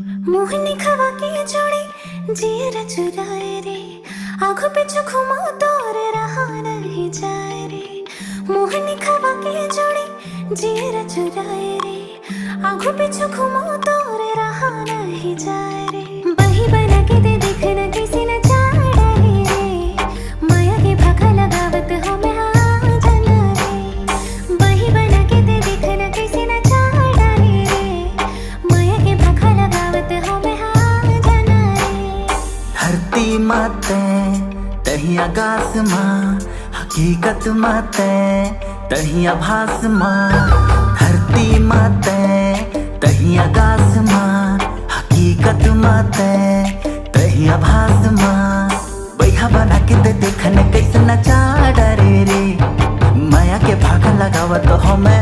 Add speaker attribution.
Speaker 1: मोहनी खवा के जोड़ी जियर चुराए रे, आँखों पे घुमा तोर रहा नहीं जाए रे। मोहनी खवा के जोड़ी जियर चुराए रे, आँखों पे घुमा तोर रहा नहीं जाए रे। बही बना के दे देखना किसी न चाड़ा रे, माया के भाखा लगावत हो मैं हाँ जाना रे। बही बना के दे देखना किसी न चाड़ा रे, माया के भाखा लगावत हो मैं हाँ जाना रे।
Speaker 2: धरती माते तही आकाश माँ, हकीकत माते तही आभास माँ। धरती माते तही आकाश माँ, हकीकत माते तही आभास माँ। बैहा बना के दे देखने कैसे नचा डरे रे, माया के भाग लगावत हो मैं